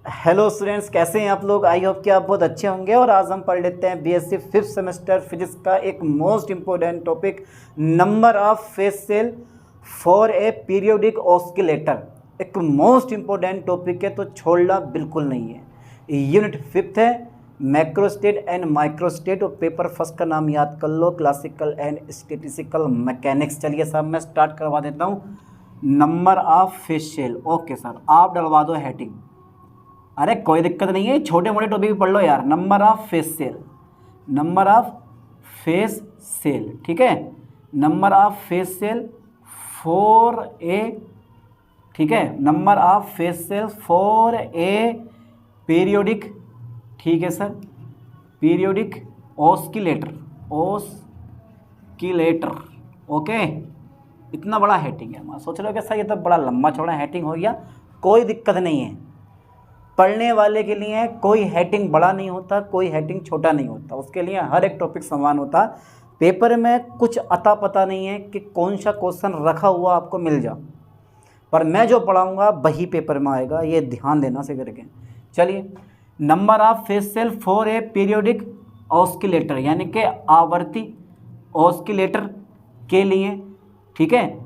Hello students, कैसे हैं आप लोग। आई होप कि आप बहुत अच्छे होंगे। और आज हम पढ़ लेते हैं बीएससी 5th सेमेस्टर फिजिक्स का एक most important topic, number of face cell for a periodic oscillator. एक मोस्ट इम्पोर्टेंट टॉपिक है, तो छोड़ना बिल्कुल नहीं है। यूनिट 5th है, मैक्रोस्टेट एंड माइक्रोस्टेट। और पेपर फर्स्ट का नाम याद कर लो, क्लासिकल एंड स्टैटिस्टिकल मैकेनिक्स। चलिए साहब, मैं स्टार्ट करवा देता हूँ। Number of face cell, okay sir, आप डलवा दो हेडिंग। अरे कोई दिक्कत नहीं है, छोटे मोटे टॉपिक भी पढ़ लो यार। Number of face cell, number of face cell, ठीक है। Number of face cell for a, ठीक है, number of face cell for a periodic, ठीक है sir, periodic oscillator, oscillator, okay. इतना बड़ा हेडिंग है। सोच रहे हो कि सर ये तो बड़ा लंबा चौड़ा हेडिंग हो गया। कोई दिक्कत नहीं है, पढ़ने वाले के लिए कोई हेडिंग बड़ा नहीं होता, कोई हेडिंग छोटा नहीं होता। उसके लिए हर एक टॉपिक समान होता। पेपर में कुछ अता पता नहीं है कि कौन सा क्वेश्चन रखा हुआ आपको मिल जा, पर मैं जो पढ़ाऊंगा वही पेपर में आएगा, ये ध्यान देना से करके। चलिए, number of face cell for a periodic oscillator, यानी कि आवर्ती ऑस्किलेटर के लिए, ठीक है,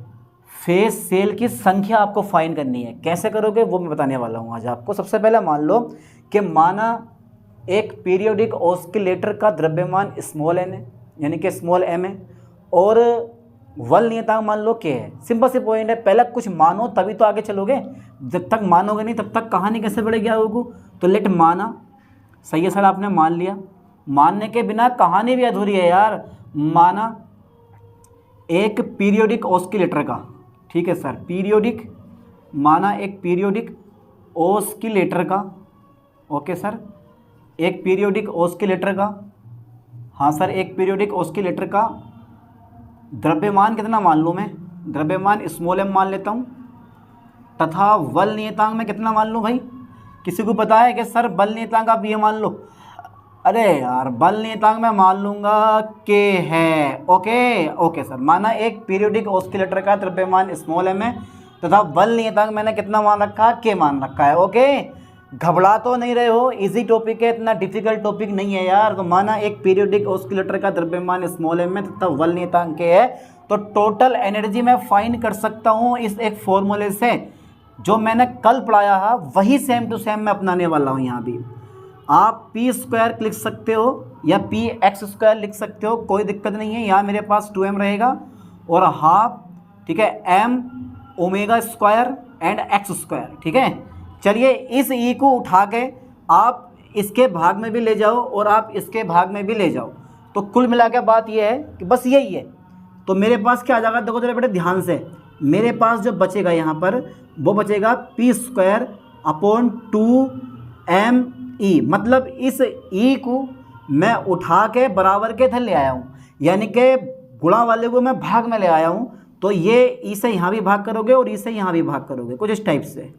फेस सेल की संख्या आपको फाइंड करनी है। कैसे करोगे वो मैं बताने वाला हूँ आज आपको। सबसे पहले मान लो कि माना एक पीरियोडिक ऑस्किलेटर का द्रव्यमान स्मॉल एन है, यानी कि स्मॉल एम है, और वल नियतांक मान लो के है। सिंपल सी पॉइंट है, पहले कुछ मानो तभी तो आगे चलोगे। जब तक मानोगे नहीं तब तक कहानी कैसे बढ़ेगी आगे। तो लेट माना, सही है सर, आपने मान लिया। मानने के बिना कहानी भी अधूरी है यार। माना एक पीरियोडिक ऑस्किलेटर का, ठीक है सर, पीरियोडिक, माना एक पीरियोडिक ऑस्किलेटर का, ओके सर, एक पीरियोडिक ऑस्किलेटर का, हाँ सर, एक पीरियोडिक ऑस्किलेटर का द्रव्यमान कितना मान लूँ मैं, द्रव्यमान स्मॉल एम मान लेता हूँ, तथा बल नियतांक में कितना मान लूँ भाई। किसी को पता है कि सर बल नियतांक आप ये मान लो। अरे यार, बल नियतांक मैं मान लूँगा के है, ओके सर। माना एक पीरियोडिक ऑस्किलेटर का द्रव्यमान स्मॉल एम है तथा बल नियतांक मैंने कितना मान रखा, के मान रखा है, ओके। घबरा तो नहीं रहे हो, इजी टॉपिक है, इतना डिफिकल्ट टॉपिक नहीं है यार। तो माना एक पीरियोडिक ऑस्किलेटर का द्रव्यमान स्मॉल एम है तथा बल नियतांक के है, तो टोटल एनर्जी मैं फाइंड कर सकता हूँ इस एक फॉर्मूले से। जो मैंने कल पढ़ाया है वही सेम टू सेम मैं अपनाने वाला हूँ। यहाँ भी आप पी स्क्वायर लिख सकते हो या पी एक्स स्क्वायर लिख सकते हो, कोई दिक्कत नहीं है। यहाँ मेरे पास 2m रहेगा और हाफ, ठीक है, m omega square and x square, ठीक है। चलिए, इस ई को उठा के आप इसके भाग में भी ले जाओ और आप इसके भाग में भी ले जाओ, तो कुल मिला के बात ये है कि बस यही है। तो मेरे पास क्या आ जाएगा, देखो जरा बेटे ध्यान से, मेरे पास जो बचेगा यहाँ पर वो बचेगा पी स्क्वायर अपॉन 2m ई। मतलब इस ई को मैं उठा के बराबर के इधर ले आया हूँ, यानी कि गुणा वाले को मैं भाग में ले आया हूँ। तो ये ई से यहाँ भी भाग करोगे और ई से यहाँ भी भाग करोगे, कुछ इस टाइप से,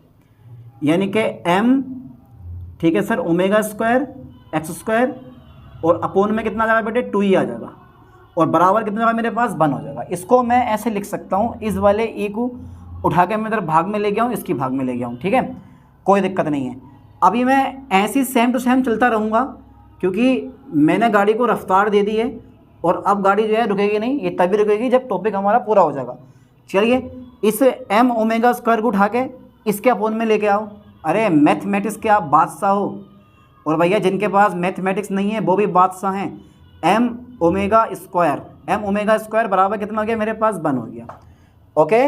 यानी कि m, ठीक है sir, omega square x square, और अपोन में कितना आ जाएगा बेटे, 2 ही आ जाएगा, और बराबर कितना जाएगा मेरे पास 1 हो जाएगा। इसको मैं ऐसे लिख सकता हूँ, इस वाले ई को उठा के मैं इधर भाग में ले गया हूँ, इसकी भाग में ले गया हूँ, ठीक है, कोई दिक्कत नहीं है। अभी मैं ऐसी सेम टू सेम चलता रहूँगा, क्योंकि मैंने गाड़ी को रफ्तार दे दी है और अब गाड़ी जो है रुकेगी नहीं, ये तभी रुकेगी जब टॉपिक हमारा पूरा हो जाएगा। चलिए, इस एम ओमेगा स्क्वायर को उठा के इसके अपोन में लेके आओ। अरे मैथमेटिक्स के आप बादशाह हो, और भैया जिनके पास मैथमेटिक्स नहीं है वो भी बादशाह हैं। एम ओमेगा स्क्वायर बराबर कितना हो गया मेरे पास, 1 हो गया, ओके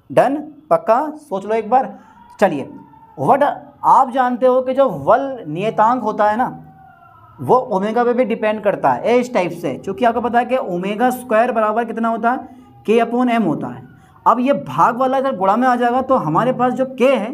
डन, पक्का सोच लो एक बार। चलिए, व्हाट आप जानते हो कि जो वल नियतांक होता है ना, वो ओमेगा पे भी डिपेंड करता है, इस टाइप से। क्योंकि आपको पता है कि ओमेगा स्क्वायर बराबर कितना होता है, के अपॉन एम होता है। अब ये भाग वाला अगर गुणा में आ जाएगा तो हमारे पास जो के है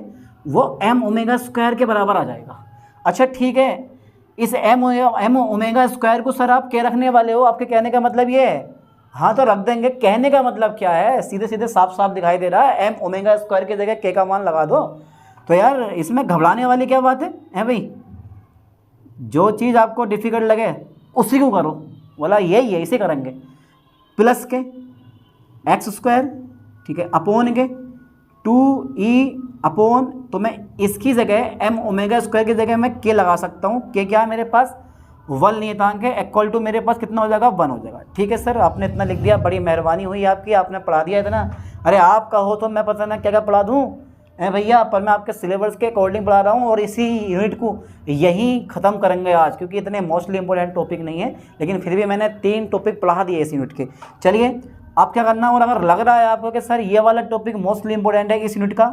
वो एम ओमेगा स्क्वायर के बराबर आ जाएगा। अच्छा ठीक है, इस एम ओमेगा स्क्वायर को सर आप के रखने वाले हो, आपके कहने का मतलब ये है, हाँ तो रख देंगे। कहने का मतलब क्या है, सीधे सीधे साफ साफ दिखाई दे रहा है, एम ओमेगा स्क्वायर की जगह के का मान लगा दो। तो यार इसमें घबराने वाली क्या बात है भाई। जो चीज़ आपको डिफ़िकल्ट लगे उसी को करो, बोला यही है, इसे करेंगे। प्लस के एक्स स्क्वायर, ठीक है, अपोन के 2e अपॉन, तो मैं इसकी जगह m ओमेगा स्क्वायर की जगह मैं k लगा सकता हूँ। k क्या है मेरे पास, 1 नियतांक है, इक्वल टू मेरे पास कितना हो जाएगा, 1 हो जाएगा। ठीक है सर, आपने इतना लिख दिया, बड़ी मेहरबानी हुई आपकी, आपने पढ़ा दिया इतना। अरे आपका हो तो मैं पता ना क्या क्या पढ़ा दूँ भैया, पर मैं आपके सिलेबस के अकॉर्डिंग पढ़ा रहा हूँ और इसी यूनिट को यही ख़त्म करेंगे आज, क्योंकि इतने मोस्टली इंपॉर्टेंट टॉपिक नहीं है, लेकिन फिर भी मैंने 3 टॉपिक पढ़ा दिए इस यूनिट के। चलिए आप क्या करना, और अगर लग रहा है आपको कि सर ये वाला टॉपिक मोस्टली इंपॉर्टेंट है इस यूनिट का,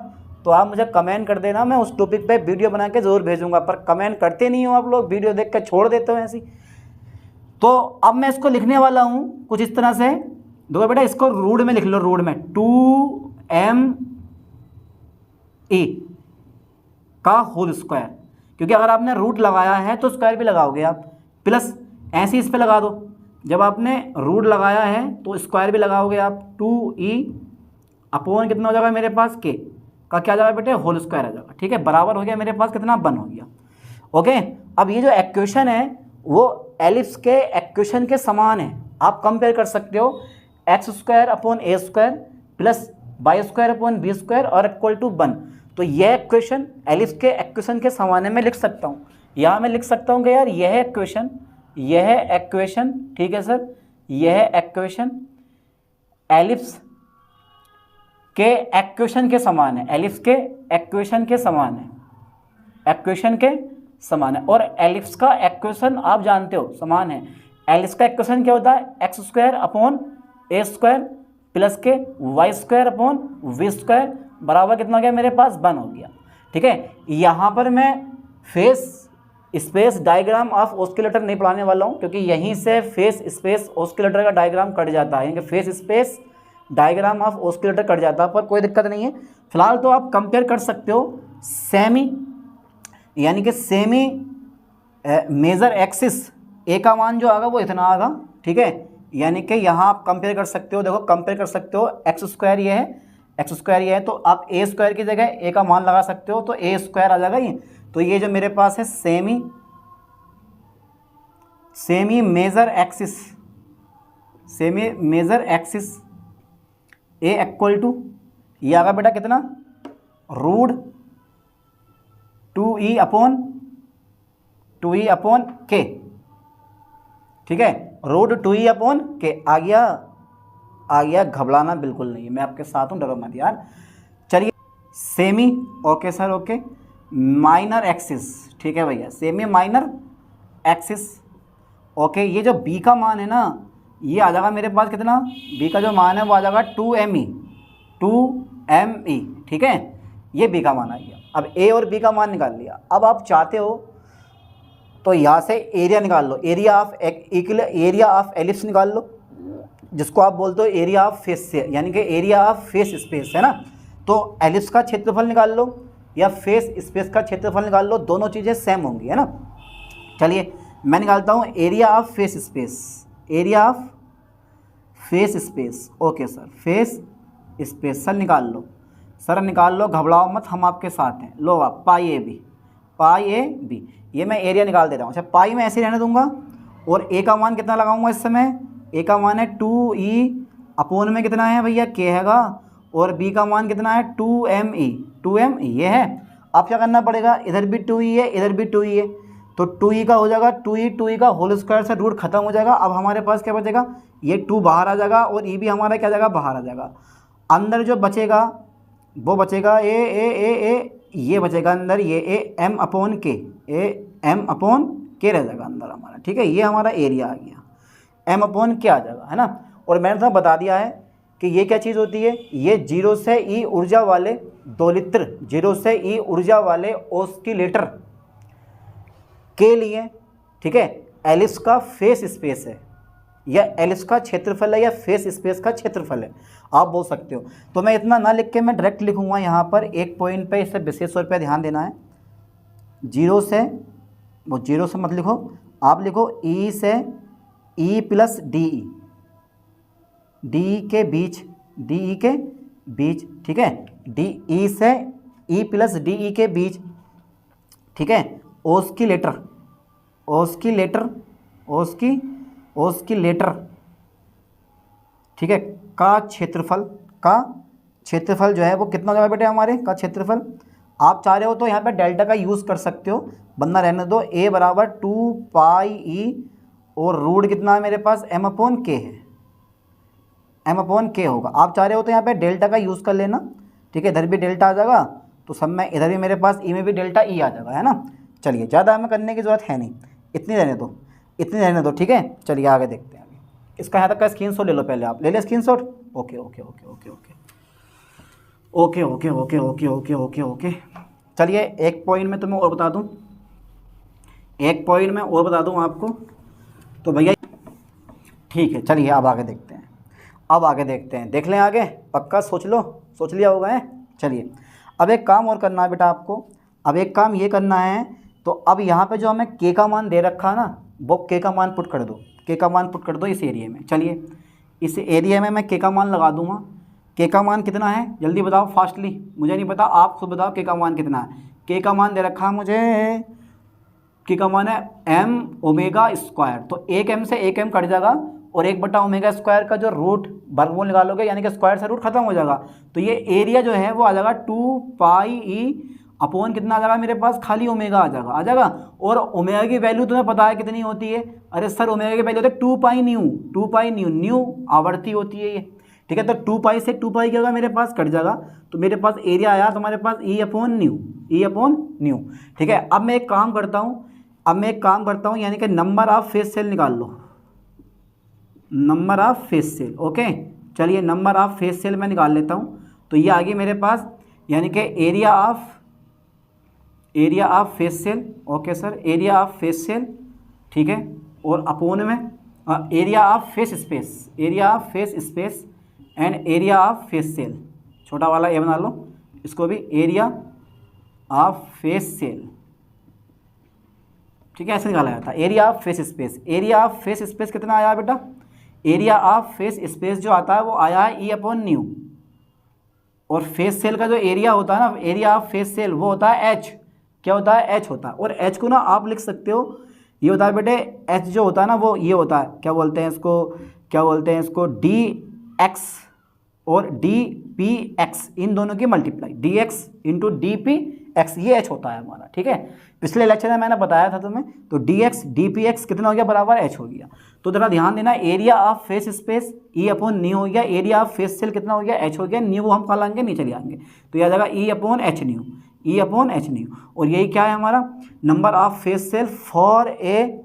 तो आप मुझे कमेंट कर देना, मैं उस टॉपिक पे वीडियो बना के ज़रूर भेजूंगा। पर कमेंट करते नहीं हो आप लोग, वीडियो देख कर छोड़ देते हो ऐसी। तो अब मैं इसको लिखने वाला हूँ कुछ इस तरह से, देखो बेटा इसको रूट में लिख लो, रूट में 2m e का होल स्क्वायर, क्योंकि अगर आपने रूट लगाया है तो स्क्वायर भी लगाओगे आप, प्लस ऐसे इस पे लगा दो, जब आपने रूट लगाया है तो स्क्वायर भी लगाओगे आप। 2e अपॉन कितना हो जाएगा मेरे पास, k का क्या आ जाएगा बेटे, होल स्क्वायर आ जाएगा। ठीक है, बराबर हो गया मेरे पास कितना, 1 हो गया। ओके, अब ये जो इक्वेशन है वो एलिप्स के इक्वेशन के समान है, आप कंपेयर कर सकते हो, x square upon a square plus y square upon b square और इक्वल टू 1। तो यह इक्वेशन एलिप्स के इक्वेशन के समान है, मैं लिख सकता हूँ, यहाँ मैं लिख सकता हूँ कि यार यह इक्वेशन, ठीक है सर, यह इक्वेशन एलिप्स के इक्वेशन के समान है, एलिप्स के इक्वेशन के समान है, इक्वेशन के समान है। और एलिप्स का इक्वेशन आप जानते हो समान है, एलिप्स का इक्वेशन क्या होता है, x square upon a square plus के y square upon b square बराबर कितना हो गया मेरे पास, 1 हो गया। ठीक है, यहाँ पर मैं face space diagram of oscillator नहीं पढ़ाने वाला हूँ, क्योंकि यहीं से फेस स्पेस ऑस्किलेटर का डायग्राम कट जाता है, यानी कि face space diagram of oscillator cut जाता है, पर कोई दिक्कत नहीं है। फिलहाल तो आप कंपेयर कर सकते हो सेमी, यानी कि सेमी मेजर एक्सिस, ए का मान जो आएगा वो इतना आएगा। ठीक है, यानी कि यहाँ आप कंपेयर कर सकते हो, देखो कंपेयर कर सकते हो, एक्स स्क्वायर ये है, एक्स स्क्वायर ये है, तो आप ए स्क्वायर की जगह ए का मान लगा सकते हो, तो ए स्क्वायर आ जाएगा ये। तो ये जो मेरे पास है semi major axis, semi major axis a equal to, ये आएगा बेटा कितना, रूट 2e अपॉन के। ठीक है, रूट 2e अपॉन के आ गया, घबराना बिल्कुल नहीं है, मैं आपके साथ हूँ, डरो मत यार। चलिए semi, okay sir, okay, minor axis, ठीक है भैया, सेमी माइनर एक्सिस, ओके। ये जो b का मान है ना, ये आ जाएगा मेरे पास कितना, b का जो मान है वो आ जाएगा 2me, ठीक है, ये b का मान आ गया। अब a और b का मान निकाल लिया। अब आप चाहते हो तो यहाँ से एरिया निकाल लो, एरिया ऑफ एलिप्स निकाल लो, जिसको आप बोलते हो एरिया ऑफ फेस से, यानी कि एरिया ऑफ फेस स्पेस है ना। तो एलिप्स का क्षेत्रफल निकाल लो या फेस स्पेस का क्षेत्रफल निकाल लो, दोनों चीज़ें सेम होंगी, है ना। चलिए मैं निकालता हूँ area of phase space, area of phase space, okay sir, face space sir निकाल लो, सर निकाल लो, घबराओ मत, हम आपके साथ हैं। लो आप पाई ए बी, ये मैं एरिया निकाल दे रहा हूँ। अच्छा, पाई में ऐसे रहने दूंगा, और ए का मान कितना लगाऊंगा इस समय, ए का मान है 2e अपॉन में कितना है भैया, के हैगा, और बी का मान कितना है 2me ये है। अब क्या करना पड़ेगा, इधर भी 2e है, इधर भी 2e है, तो 2e का हो जाएगा 2e का होल स्क्वायर से रूट खत्म हो जाएगा। अब हमारे पास क्या बचेगा, ये 2 बाहर आ जाएगा, और e भी हमारा क्या जाएगा, बाहर आ जाएगा। अंदर जो बचेगा वो बचेगा ये बचेगा अंदर, ये m अपॉन के रह जाएगा अंदर हमारा। ठीक है, ये हमारा एरिया आ गया, m अपॉन के आ जाएगा, है ना। और मैंने तो बता दिया है कि ये क्या चीज़ होती है, ये 0 से e ऊर्जा वाले दोलित्र, 0 से e ऊर्जा वाले ऑस्किलेटर के लिए, ठीक है, एलिप्स का फेस स्पेस है, या एलिप्स का क्षेत्रफल है, या फेस स्पेस का क्षेत्रफल है, आप बोल सकते हो। तो मैं इतना ना लिख के मैं डायरेक्ट लिखूंगा यहाँ पर एक पॉइंट पे, इससे विशेष तौर पे ध्यान देना है। 0 से मत लिखो, आप लिखो e से e प्लस डी के बीच, ठीक है, e से e प्लस डी के बीच, ठीक है, ऑस्किलेटर, ठीक है, का क्षेत्रफल जो है वो कितना हो जाएगा बेटे हमारे का क्षेत्रफल। आप चाह रहे हो तो यहाँ पे डेल्टा का यूज़ कर सकते हो, वरना रहने दो। ए बराबर 2πe और रूट कितना है मेरे पास m/k है, m/k होगा। आप चाह रहे हो तो यहाँ पे डेल्टा का यूज़ कर लेना, ठीक है। इधर भी डेल्टा आ जाएगा तो सब में, इधर भी मेरे पास ई में भी डेल्टा ई आ जाएगा, है ना। चलिए ज़्यादा हमें करने की ज़रूरत है नहीं, इतनी रहने दो, इतनी रहने दो, ठीक है। चलिए आगे देखते हैं। इसका यहाँ तक का स्क्रीनशॉट ले लो पहले, आप ले लें screenshot. Okay okay okay okay okay okay okay okay okay okay okay okay. चलिए एक पॉइंट में तुम्हें और बता दूं, एक पॉइंट में और बता दूं आपको, तो भैया ठीक है। चलिए अब आगे देखते हैं, अब आगे देखते हैं, देख लें आगे, पक्का सोच लो, सोच लिया होगा है। चलिए अब एक काम और करना है बेटा आपको, अब एक काम ये करना है, तो अब यहाँ पे जो हमें के का मान दे रखा है ना, वो के का मान पुट कर दो, के का मान पुट कर दो इस एरिया में। चलिए इस एरिया में मैं के का मान लगा दूंगा। के का मान कितना है जल्दी बताओ फास्टली, मुझे नहीं पता, आप खुद बताओ के का मान कितना है। के का मान दे रखा है मुझे, के का मान है m⍵²। तो एक m से एक m कट जाएगा और 1/ω² का जो रूट वर्गमूल निकालोगे, यानी कि स्क्वायर से रूट खत्म हो जाएगा, तो ये एरिया जो है वो आ जाएगा 2πe अपॉन कितना आ जाएगा मेरे पास, खाली ओमेगा आ जाएगा, आ जाएगा। और ओमेगा की वैल्यू तुम्हें पता है कितनी होती है, अरे सर ओमेगा की वैल्यू होती है 2π न्यू, 2π न्यू, न्यू आवर्ती होती है ये, ठीक है। तो 2π से 2π क्या होगा मेरे पास, कट जाएगा, तो मेरे पास एरिया आया तुम्हारे पास E/न्यू, E/न्यू, ठीक है। अब मैं एक काम करता हूँ, अब मैं एक काम करता हूँ, यानी कि नंबर ऑफ फेस सेल निकाल लो, number of face cell. Okay चलिए नंबर ऑफ फेस सेल मैं निकाल लेता हूँ। तो ये आ गई मेरे पास, यानी कि area of face cell. Okay sir, area of face cell, ठीक है। और अपोन में area of phase space, area of phase space and area of face cell, छोटा वाला ए बना लो इसको भी, एरिया ऑफ फेस सेल, ठीक है। ऐसे निकाला जाता है area of phase space. Area of phase space कितना आया बेटा, एरिया ऑफ फेस स्पेस जो आता है वो आया है E/न्यू, और फेस सेल का जो एरिया होता है ना, एरिया ऑफ फेस सेल, वो होता है H। क्या होता है, H होता है। और H को ना आप लिख सकते हो, ये होता है बेटे H जो होता है ना वो ये होता है, क्या बोलते हैं इसको, क्या बोलते हैं इसको, dx और dpx, इन दोनों की मल्टीप्लाई, dx इंटू dpx, ये H होता है हमारा, ठीक है। पिछले लेक्चर में मैंने बताया था तुम्हें, तो dx dpx कितना हो गया, बराबर H हो गया। तो जरा ध्यान देना, एरिया ऑफ फेस स्पेस E/न्यू हो गया, एरिया ऑफ फेस सेल कितना हो गया, H हो गया, न्यू हम कहाँ लाएंगे, नीचे ले आएंगे, तो यह आ जाएगा E/H न्यू, E/H न्यू। और यही क्या है हमारा, number of face cell for a,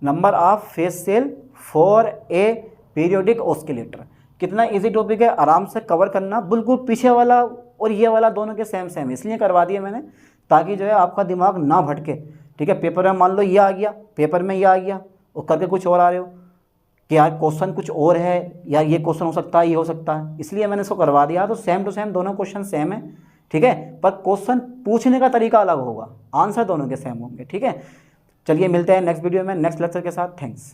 number of face cell for a periodic oscillator. कितना इजी टॉपिक है, आराम से कवर करना, बिल्कुल पीछे वाला और ये वाला दोनों के सेम सेम, इसलिए करवा दिया मैंने, ताकि जो है आपका दिमाग ना भटके, ठीक है। पेपर में मान लो ये आ गया, पेपर में ये आ गया और करके कुछ और आ रहे हो कि यार क्वेश्चन कुछ और है, यार ये क्वेश्चन हो सकता है, ये हो सकता है, इसलिए मैंने इसको करवा दिया। तो सेम टू सेम दोनों क्वेश्चन सेम है, ठीक है, पर क्वेश्चन पूछने का तरीका अलग होगा, आंसर दोनों के सेम होंगे, ठीक है। चलिए मिलते हैं नेक्स्ट वीडियो में नेक्स्ट लेक्चर के साथ, थैंक्स।